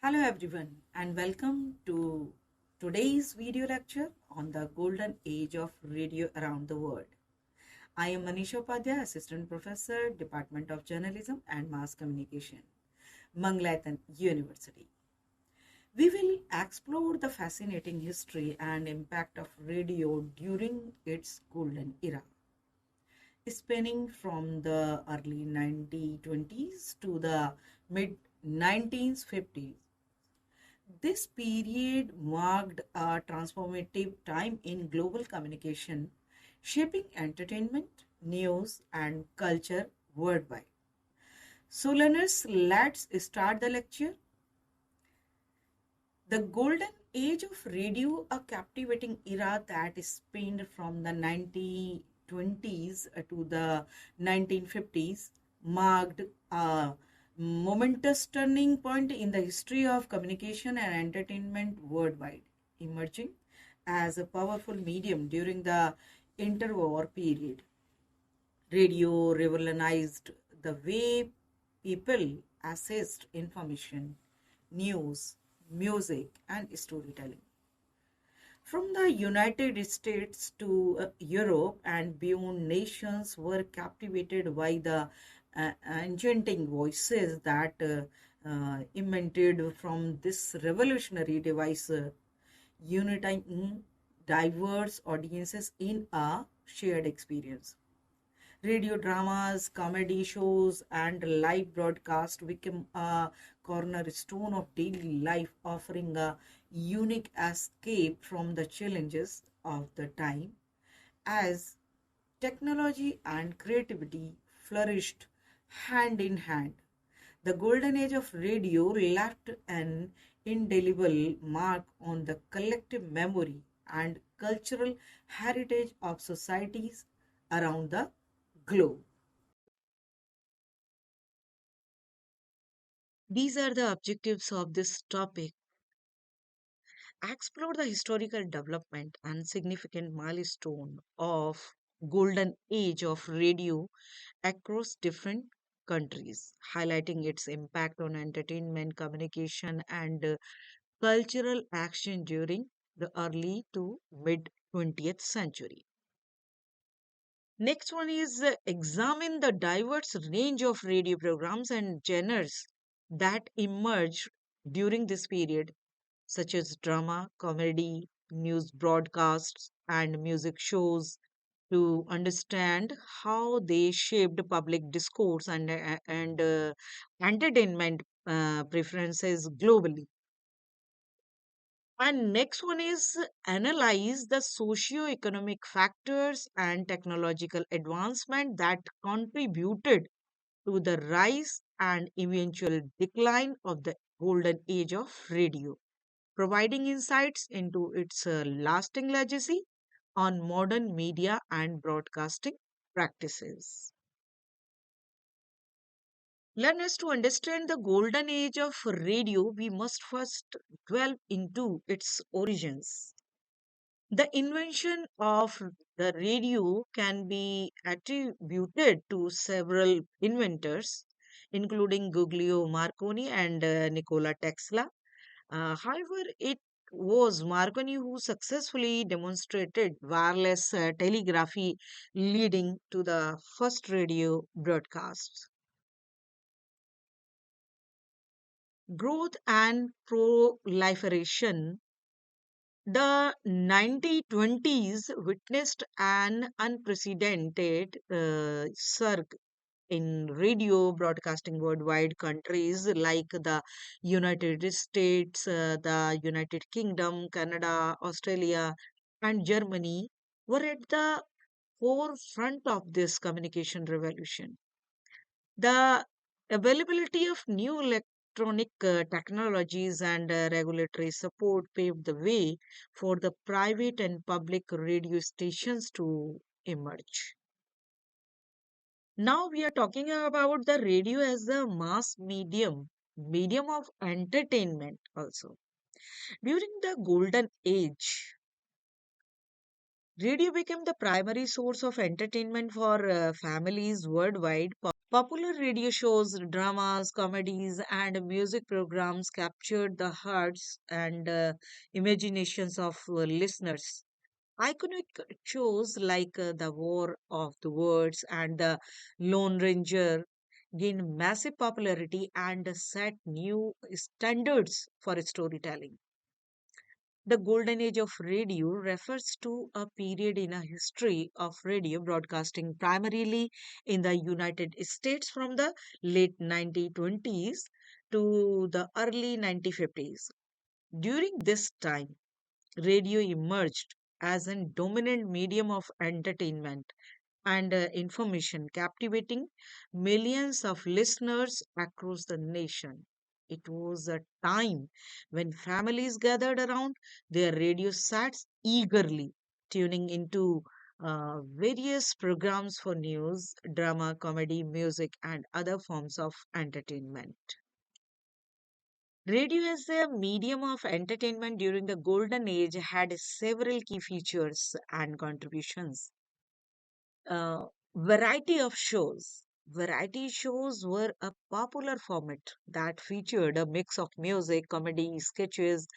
Hello everyone and welcome to today's video lecture on the golden age of radio around the world. I am Manisha Upadhyay, Assistant Professor, Department of Journalism and Mass Communication, Mangalayatan University. We will explore the fascinating history and impact of radio during its golden era, spanning from the early 1920s to the mid 1950s. This period marked a transformative time in global communication, shaping entertainment, news, and culture worldwide. So, learners, let's start the lecture. The golden age of radio, a captivating era that spanned from the 1920s to the 1950s, marked a momentous turning point in the history of communication and entertainment worldwide, emerging as a powerful medium during the interwar period. Radio revolutionized the way people accessed information, news, music, and storytelling. From the United States to Europe and beyond, nations were captivated by the enchanting voices that emanated from this revolutionary device, unifying diverse audiences in a shared experience. Radio dramas, comedy shows, and live broadcast became a cornerstone of daily life, offering a unique escape from the challenges of the time. As technology and creativity flourished hand in hand, the golden age of radio left an indelible mark on the collective memory and cultural heritage of societies around the globe. These are the objectives of this topic. Explore the historical development and significant milestone of golden age of radio across different countries, highlighting its impact on entertainment, communication, and cultural action during the early to mid 20th century. Next one is examine the diverse range of radio programs and genres that emerged during this period, such as drama, comedy, news broadcasts, and music shows, to understand how they shaped public discourse and entertainment preferences globally. And next one is analyze the socio-economic factors and technological advancement that contributed to the rise and eventual decline of the golden age of radio, providing insights into its lasting legacy on modern media and broadcasting practices. Learners, to understand the golden age of radio, we must first delve into its origins. The invention of the radio can be attributed to several inventors, including Guglielmo Marconi and Nikola Tesla. However, it was Marconi who successfully demonstrated wireless telegraphy, leading to the first radio broadcasts. Growth and proliferation. The 1920s witnessed an unprecedented surge in radio broadcasting worldwide. Countries like the United States, the United Kingdom, Canada, Australia, and Germany were at the forefront of this communication revolution. The availability of new electronic technologies and regulatory support paved the way for the private and public radio stations to emerge. Now we are talking about the radio as a mass medium of entertainment also. During the golden age, radio became the primary source of entertainment for families worldwide. Popular radio shows, dramas, comedies, and music programs captured the hearts and imaginations of listeners. Iconic shows like The War of the Words and The Lone Ranger gained massive popularity and set new standards for storytelling. The golden age of radio refers to a period in a history of radio broadcasting primarily in the United States from the late 1920s to the early 1950s. During this time, radio emerged as a dominant medium of entertainment and information, captivating millions of listeners across the nation. It was a time when families gathered around their radio sets eagerly, tuning into various programs for news, drama, comedy, music, and other forms of entertainment. Radio as a medium of entertainment during the golden age had several key features and contributions. uh, Variety of shows. Variety shows were a popular format that featured a mix of music, comedy, sketches,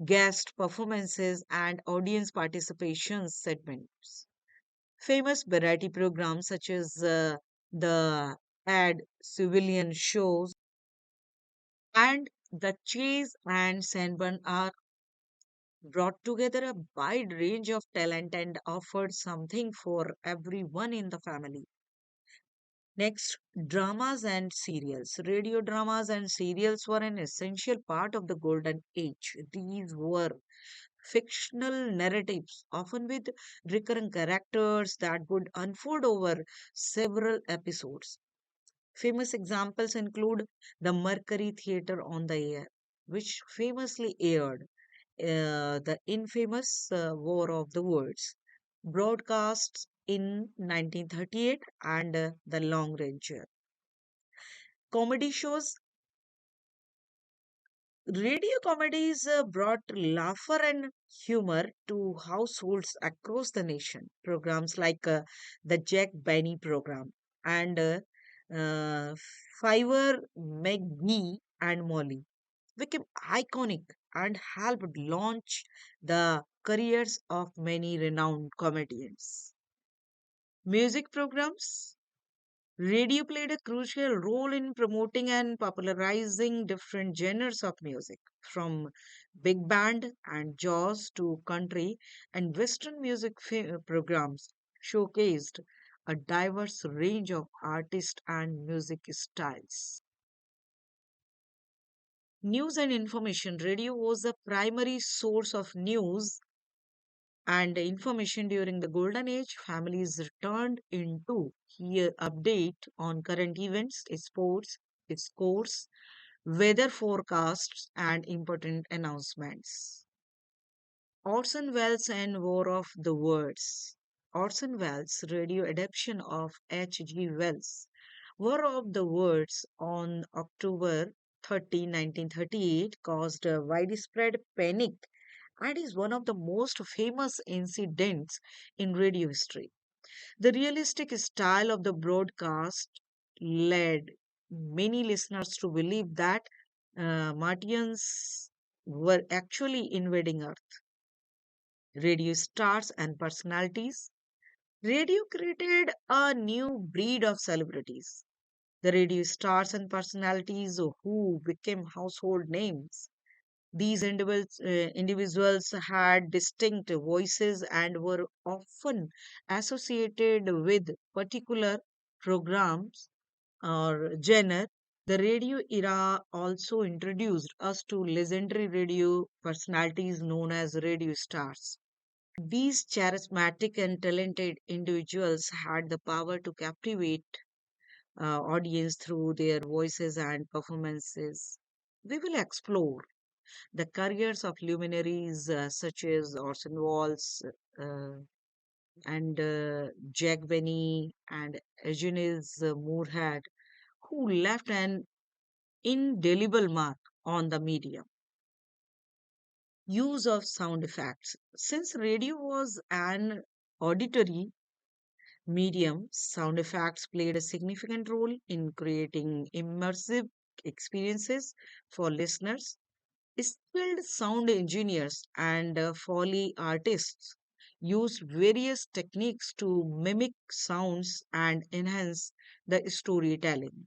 guest performances, and audience participation segments. Famous variety programs such as the Ad Civilian shows and the Chase and Sanborn are brought together a wide range of talent and offered something for everyone in the family. Next, dramas and serials. Radio dramas and serials were an essential part of the golden age. These were fictional narratives, often with recurring characters that would unfold over several episodes. Famous examples include the Mercury Theatre on the Air, which famously aired the infamous War of the Worlds, broadcasts in 1938, and The Long Ranger. Comedy shows. Radio comedies brought laughter and humor to households across the nation. Programs like the Jack Benny program and uh, Fiverr McGee and Molly became iconic and helped launch the careers of many renowned comedians. Music programs. Radio played a crucial role in promoting and popularizing different genres of music, from big band and jazz to country and western music programs showcased a diverse range of artists and music styles. News and information. Radio was the primary source of news and information during the golden age. Families turned into hear update on current events, sports, scores, weather forecasts, and important announcements. Orson Welles and War of the Words. Orson Welles' radio adaptation of H.G. Wells' War of the Words on October 30, 1938 caused a widespread panic and is one of the most famous incidents in radio history. The realistic style of the broadcast led many listeners to believe that Martians were actually invading Earth. Radio stars and personalities. Radio created a new breed of celebrities. The radio stars and personalities who became household names. These individuals had distinct voices and were often associated with particular programs or genre. The radio era also introduced us to legendary radio personalities known as radio stars. These charismatic and talented individuals had the power to captivate audience through their voices and performances. We will explore the careers of luminaries such as Orson Welles uh, and Jack Benny and Eugenides Moorhead, who left an indelible mark on the media. Use of sound effects. Since radio was an auditory medium, sound effects played a significant role in creating immersive experiences for listeners. Skilled sound engineers and Foley artists used various techniques to mimic sounds and enhance the storytelling.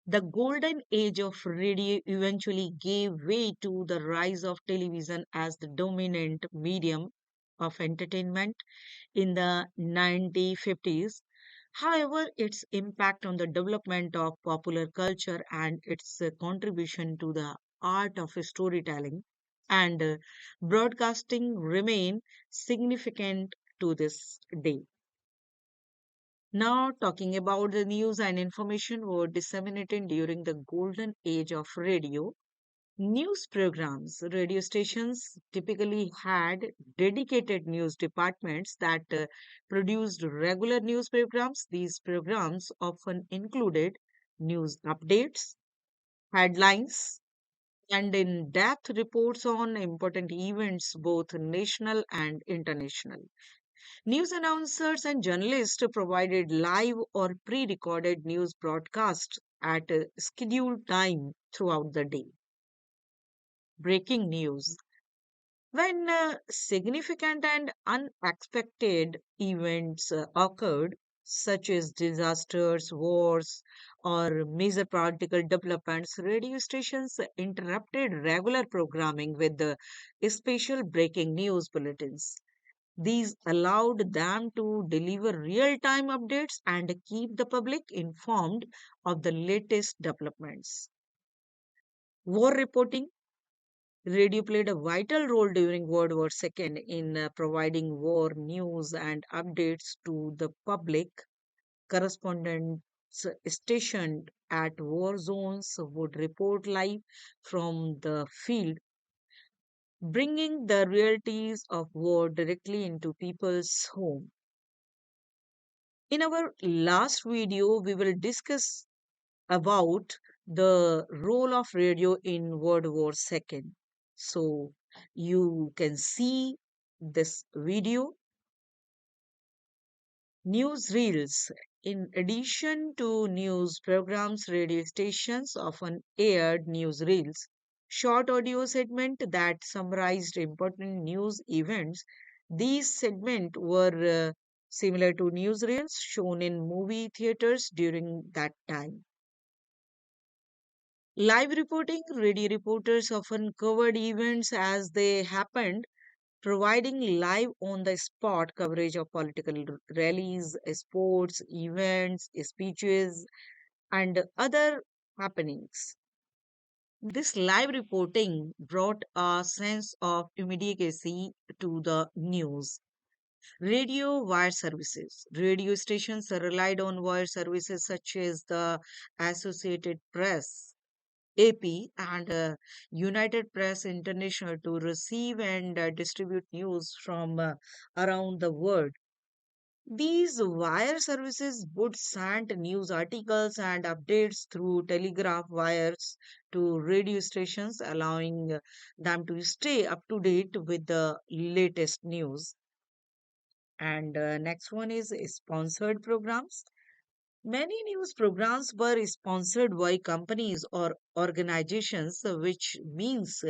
The golden age of radio eventually gave way to the rise of television as the dominant medium of entertainment in the 1950s. However, its impact on the development of popular culture and its contribution to the art of storytelling and broadcasting remain significant to this day. Now, talking about the news and information were disseminated during the golden age of radio. News programs, radio stations typically had dedicated news departments that produced regular news programs. These programs often included news updates, headlines, and in depth reports on important events, both national and international. News announcers and journalists provided live or pre recorded news broadcasts at a scheduled time throughout the day. Breaking news. When significant and unexpected events occurred, such as disasters, wars, or major political developments, radio stations interrupted regular programming with the special breaking news bulletins. These allowed them to deliver real time updates and keep the public informed of the latest developments. War reporting. Radio played a vital role during World War II in providing war news and updates to the public. Correspondents stationed at war zones would report live from the field, bringing the realities of war directly into people's home. In our last video, we will discuss about the role of radio in World War II. So you can see this video. Newsreels. In addition to news programs, radio stations often aired newsreels, short audio segments that summarized important news events. These segments were similar to newsreels shown in movie theaters during that time. Live reporting, radio reporters often covered events as they happened, providing live on the spot coverage of political rallies, sports, events, speeches, and other happenings. This live reporting brought a sense of immediacy to the news. Radio wire services. Radio stations relied on wire services such as the Associated Press, AP, and United Press International to receive and distribute news from around the world. These wire services would send news articles and updates through telegraph wires to radio stations, allowing them to stay up to date with the latest news. And next one is sponsored programs. Many news programs were sponsored by companies or organizations, which means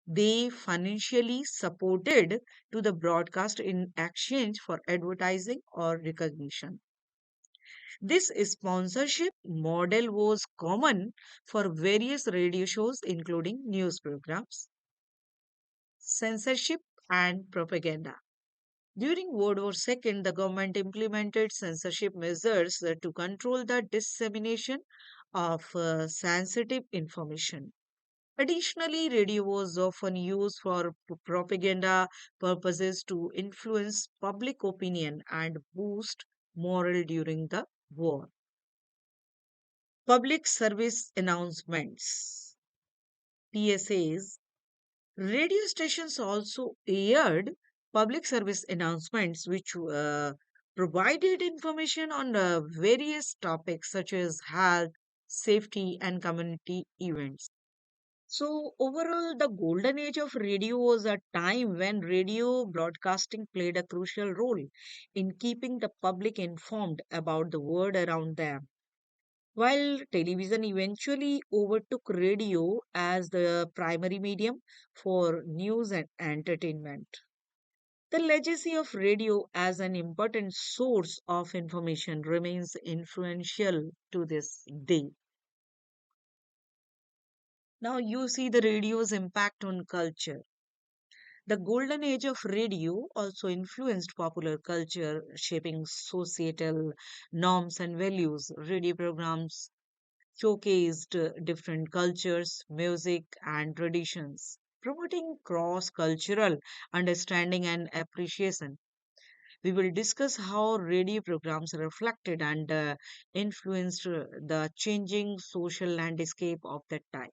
they financially supported to the broadcast in exchange for advertising or recognition. This sponsorship model was common for various radio shows, including news programs, censorship, and propaganda. During World War II, the government implemented censorship measures to control the dissemination of sensitive information. Additionally, radio was often used for propaganda purposes to influence public opinion and boost morale during the war. Public service announcements, PSAs. Radio stations also aired public service announcements, which provided information on various topics such as health, safety, and community events. So, overall, the golden age of radio was a time when radio broadcasting played a crucial role in keeping the public informed about the world around them. While television eventually overtook radio as the primary medium for news and entertainment, the legacy of radio as an important source of information remains influential to this day. Now, you see the radio's impact on culture. The golden age of radio also influenced popular culture, shaping societal norms and values. Radio programs showcased different cultures, music, and traditions, promoting cross cultural understanding and appreciation. We will discuss how radio programs reflected and influenced the changing social landscape of that time.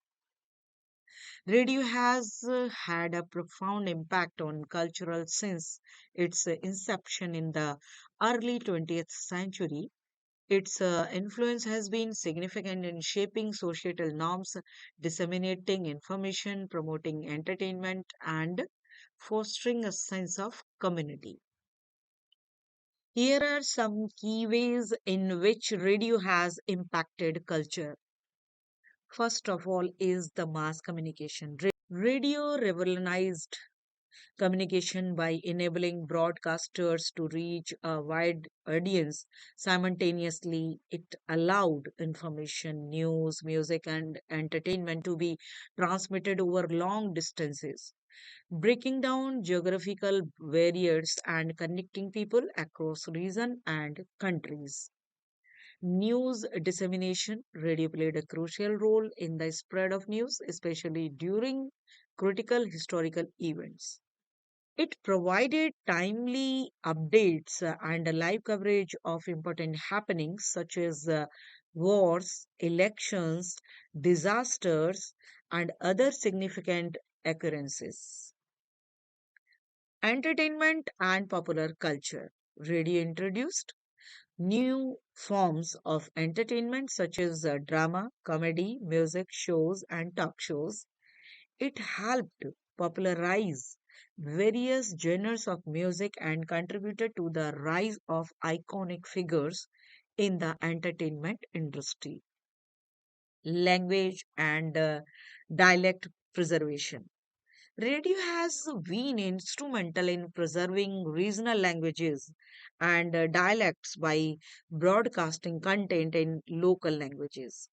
Radio has had a profound impact on cultural since its inception in the early 20th century. Its influence has been significant in shaping societal norms, disseminating information, promoting entertainment, and fostering a sense of community. Here are some key ways in which radio has impacted culture. First of all, is the mass communication. Radio revolutionized communication by enabling broadcasters to reach a wide audience simultaneously. It allowed information, news, music, and entertainment to be transmitted over long distances, breaking down geographical barriers and connecting people across regions and countries. News dissemination. Radio played a crucial role in the spread of news, especially during critical historical events. It provided timely updates and a live coverage of important happenings such as wars, elections, disasters, and other significant occurrences. Entertainment and popular culture. Radio introduced new forms of entertainment such as drama, comedy, music shows, and talk shows. It helped popularize various genres of music and contributed to the rise of iconic figures in the entertainment industry. Language and dialect preservation. Radio has been instrumental in preserving regional languages and dialects by broadcasting content in local languages.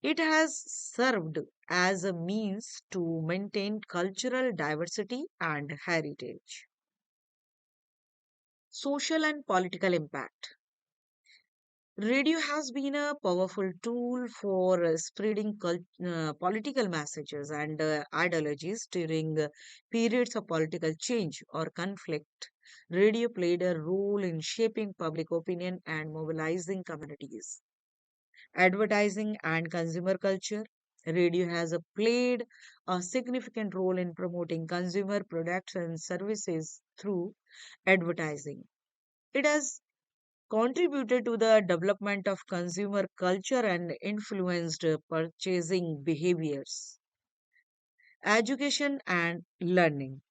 It has served as a means to maintain cultural diversity and heritage. Social and political impact. Radio has been a powerful tool for spreading political messages and ideologies during periods of political change or conflict. Radio played a role in shaping public opinion and mobilizing communities. Advertising and consumer culture. Radio has played a significant role in promoting consumer products and services through advertising. It has contributed to the development of consumer culture and influenced purchasing behaviors. Education and learning.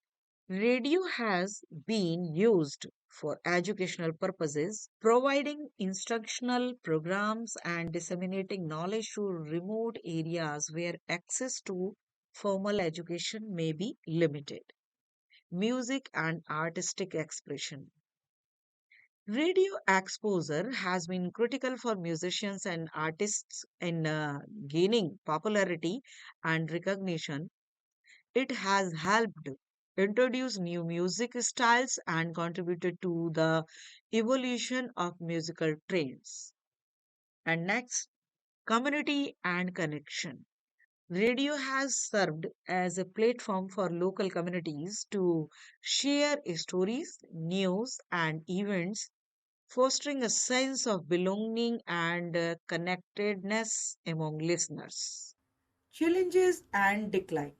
Radio has been used for educational purposes, providing instructional programs and disseminating knowledge to remote areas where access to formal education may be limited. Music and artistic expression. Radio exposure has been critical for musicians and artists in gaining popularity and recognition. It has helped introduce new music styles and contributed to the evolution of musical trends. And next, community and connection. Radio has served as a platform for local communities to share stories, news, and events, fostering a sense of belonging and connectedness among listeners. Challenges and decline.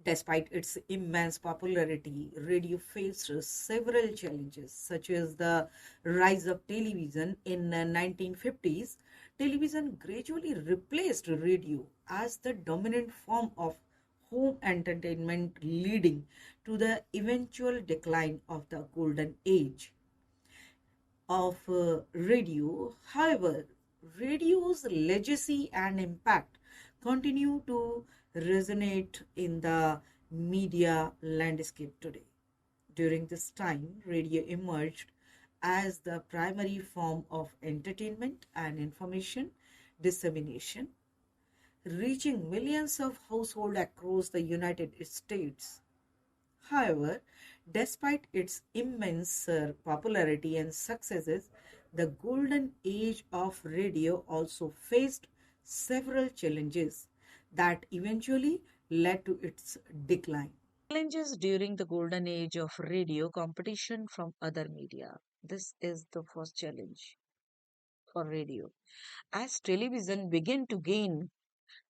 Despite its immense popularity, radio faced several challenges, such as the rise of television in the 1950s. television gradually replaced radio as the dominant form of home entertainment, leading to the eventual decline of the golden age of radio. However, radio's legacy and impact continue to resonate in the media landscape today. During this time, radio emerged as the primary form of entertainment and information dissemination, reaching millions of households across the United States. However, despite its immense popularity and successes, the golden age of radio also faced several challenges that eventually led to its decline. Challenges during the golden age of radio: competition from other media. This is the first challenge for radio. As television began to gain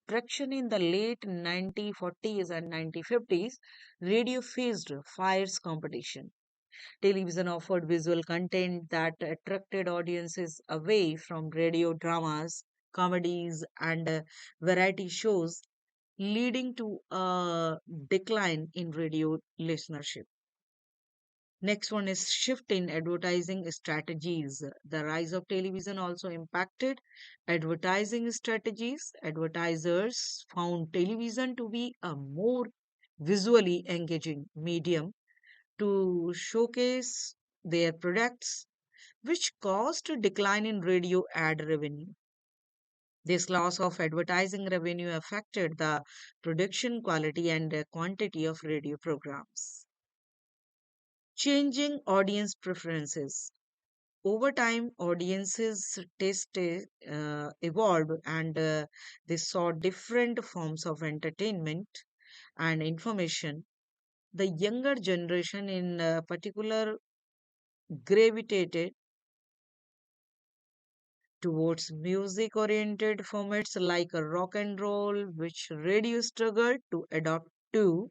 traction in the late 1940s and 1950s, radio faced fierce competition. Television offered visual content that attracted audiences away from radio dramas, comedies, and variety shows, leading to a decline in radio listenership. Next one is shift in advertising strategies. The rise of television also impacted advertising strategies. Advertisers found television to be a more visually engaging medium to showcase their products, which caused a decline in radio ad revenue. This loss of advertising revenue affected the production quality and quantity of radio programs. Changing audience preferences. Over time, audiences' taste evolved, and they saw different forms of entertainment and information. The younger generation, in particular, gravitated towards music oriented formats like rock and roll, which radio struggled to adapt to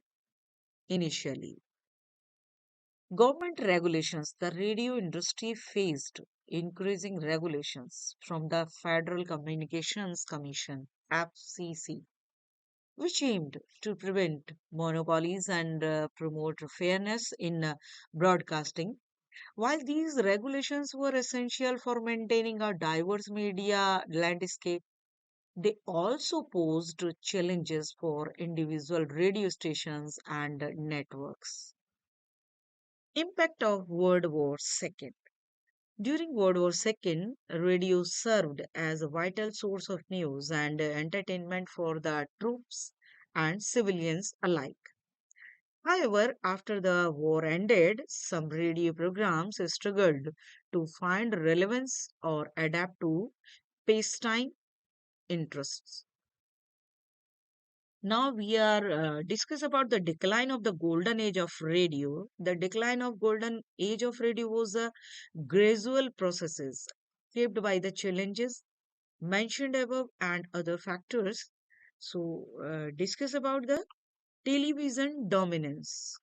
initially. Government regulations. The radio industry faced increasing regulations from the Federal Communications Commission (FCC), which aimed to prevent monopolies and promote fairness in broadcasting. While these regulations were essential for maintaining a diverse media landscape, they also posed challenges for individual radio stations and networks. Impact of World War II. During World War II, radio served as a vital source of news and entertainment for the troops and civilians alike. However, after the war ended, some radio programs struggled to find relevance or adapt to peacetime interests. Now we are discuss about the decline of the golden age of radio. The decline of golden age of radio was a gradual processes shaped by the challenges mentioned above and other factors. So discuss about the television dominance.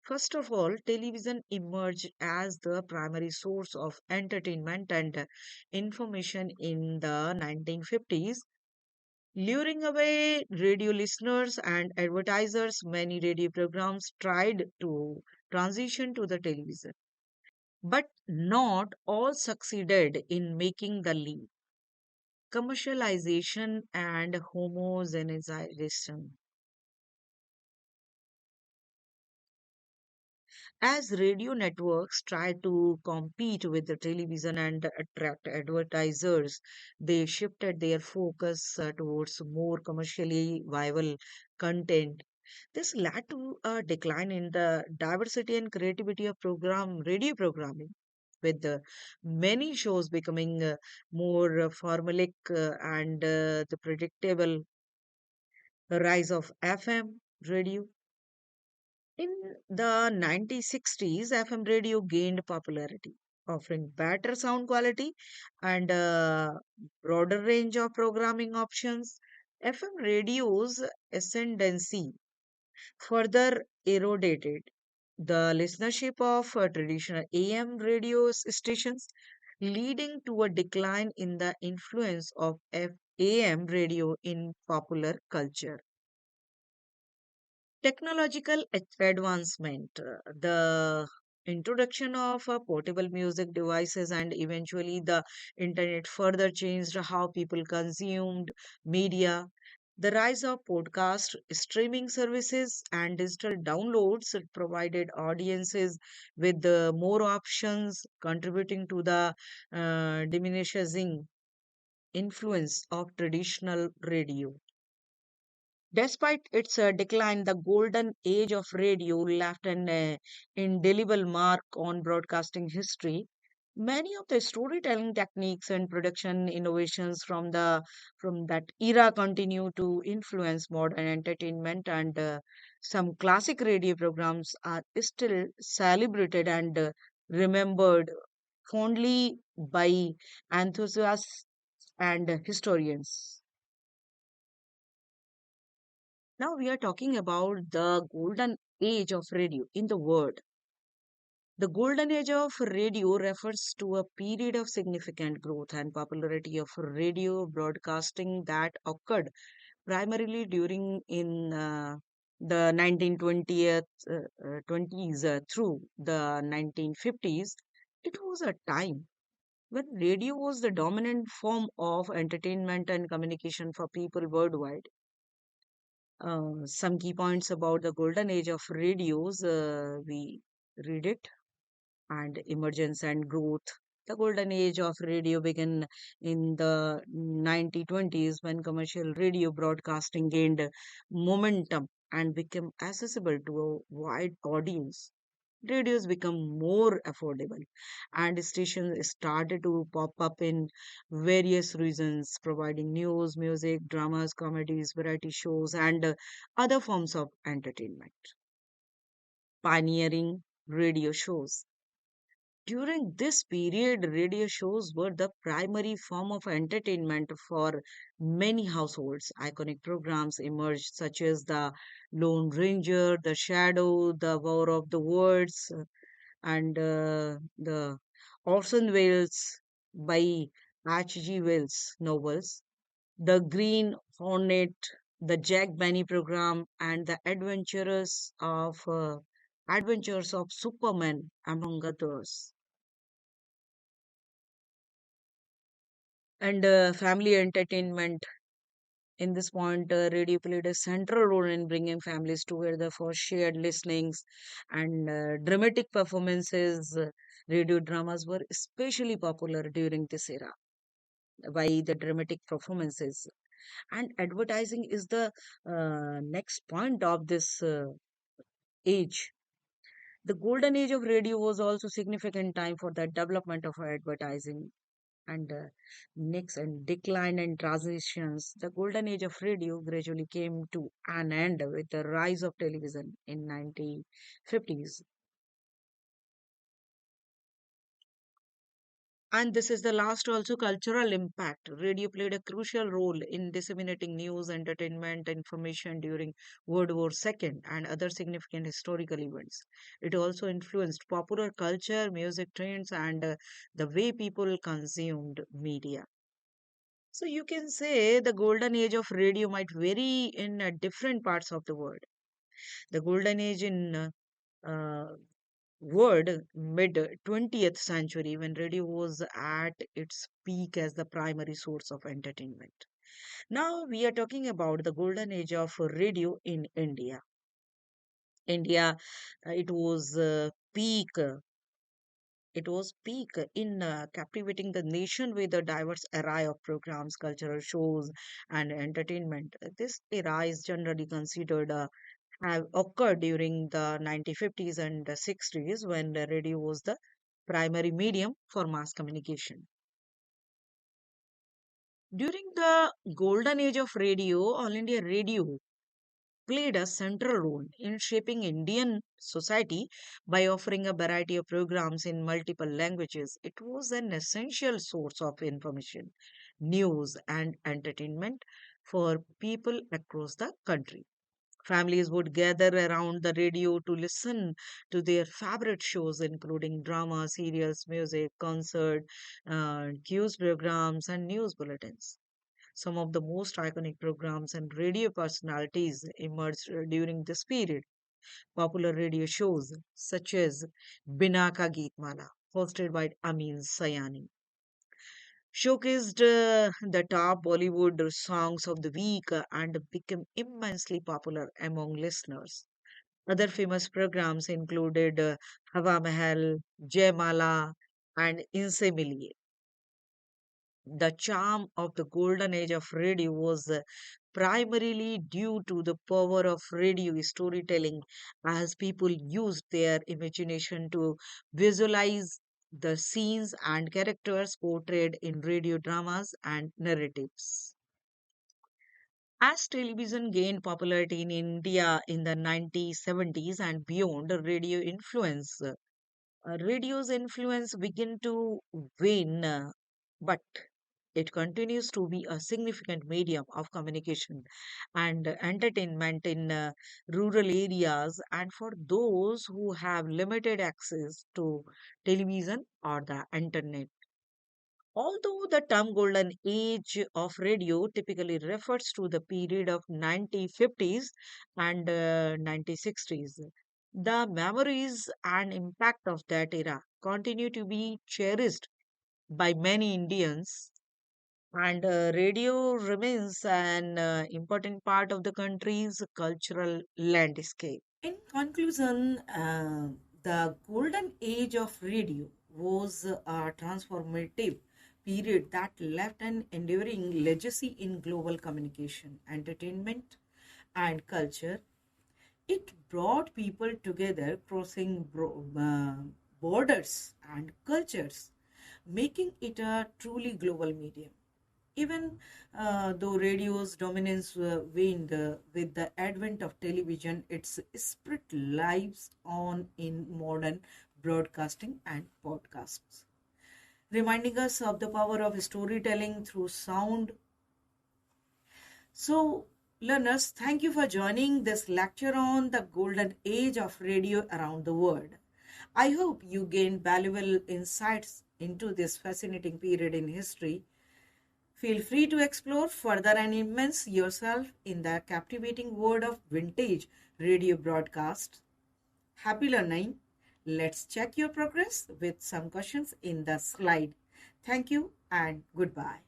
First of all, television emerged as the primary source of entertainment and information in the 1950s. Luring away radio listeners and advertisers, many radio programs tried to transition to the television, but not all succeeded in making the leap. Commercialization and homogenization. As radio networks try to compete with the television and attract advertisers, they shifted their focus towards more commercially viable content. This led to a decline in the diversity and creativity of radio programming, with many shows becoming more formulaic and the predictable. Rise of FM radio. In the 1960s, FM radio gained popularity, offering better sound quality and a broader range of programming options. FM radio's ascendancy further eroded the listenership of traditional AM radio stations. leading to a decline in the influence of AM radio in popular culture. Technological advancement, the introduction of portable music devices and eventually the internet further changed how people consumed media. The rise of podcast streaming services and digital downloads provided audiences with more options, contributing to the diminishing influence of traditional radio. Despite its decline, the golden age of radio left an indelible mark on broadcasting history. Many of the storytelling techniques and production innovations from that era continue to influence modern entertainment, and some classic radio programs are still celebrated and remembered fondly by enthusiasts and historians. Now we are talking about the golden age of radio in the world. The golden age of radio refers to a period of significant growth and popularity of radio broadcasting that occurred primarily during in the 1920s, 20s through the 1950s. It was a time when radio was the dominant form of entertainment and communication for people worldwide. Some key points about the golden age of radios. We read it and emergence and growth. The golden age of radio began in the 1920s when commercial radio broadcasting gained momentum and became accessible to a wide audience. Radios become more affordable and stations started to pop up in various regions, providing news, music, dramas, comedies, variety shows, and other forms of entertainment. Pioneering radio shows. During this period, radio shows were the primary form of entertainment for many households. Iconic programs emerged, such as The Lone Ranger, The Shadow, The War of the Worlds, and the Orson Welles by H.G. Wells novels, The Green Hornet, the Jack Benny program, and the Adventures of Superman, among others. And family entertainment. In this point, radio played a central role in bringing families together for shared listenings and dramatic performances. Radio dramas were especially popular during this era by the dramatic performances. And advertising is the next point of this age. The golden age of radio was also significant time for the development of advertising and next and decline and transitions. The golden age of radio gradually came to an end with the rise of television in 1950s. And this is the last also cultural impact. Radio played a crucial role in disseminating news, entertainment, information during World War II and other significant historical events. It also influenced popular culture, music trends, and the way people consumed media. So you can say the golden age of radio might vary in different parts of the world. The golden age in uh, world mid 20th century when radio was at its peak as the primary source of entertainment. Now we are talking about the golden age of radio in India. India, it was peak in captivating the nation with a diverse array of programs, cultural shows, and entertainment. This era is generally considered have occurred during the 1950s and 60s when the radio was the primary medium for mass communication. During the golden age of radio, All India Radio played a central role in shaping Indian society by offering a variety of programs in multiple languages. It was an essential source of information, news, and entertainment for people across the country. Families would gather around the radio to listen to their favorite shows, including drama, serials, music, concert, news programs, and news bulletins. Some of the most iconic programs and radio personalities emerged during this period. Popular radio shows such as Binaka Geetmala, hosted by Amin Sayani, showcased the top Bollywood songs of the week and became immensely popular among listeners. Other famous programs included Hawa Mahal, Jaymala, and Inse Miliye. The charm of the golden age of radio was primarily due to the power of radio storytelling, as people used their imagination to visualize the scenes and characters portrayed in radio dramas and narratives. As television gained popularity in India in the 1970s and beyond, radio's influence began to wane, but it continues to be a significant medium of communication and entertainment in rural areas and for those who have limited access to television or the internet. Although the term golden age of radio typically refers to the period of 1950s and 1960s, the memories and impact of that era continue to be cherished by many Indians, and radio remains an important part of the country's cultural landscape. In conclusion, the golden age of radio was a transformative period that left an enduring legacy in global communication, entertainment, and culture. It brought people together crossing borders and cultures, making it a truly global medium. Even though radio's dominance waned with the advent of television, its spirit lives on in modern broadcasting and podcasts, reminding us of the power of storytelling through sound. So, learners, thank you for joining this lecture on the golden age of radio around the world. I hope you gained valuable insights into this fascinating period in history. Feel free to explore further and immerse yourself in the captivating world of vintage radio broadcasts. Happy learning. Let's check your progress with some questions in the slide. Thank you and goodbye.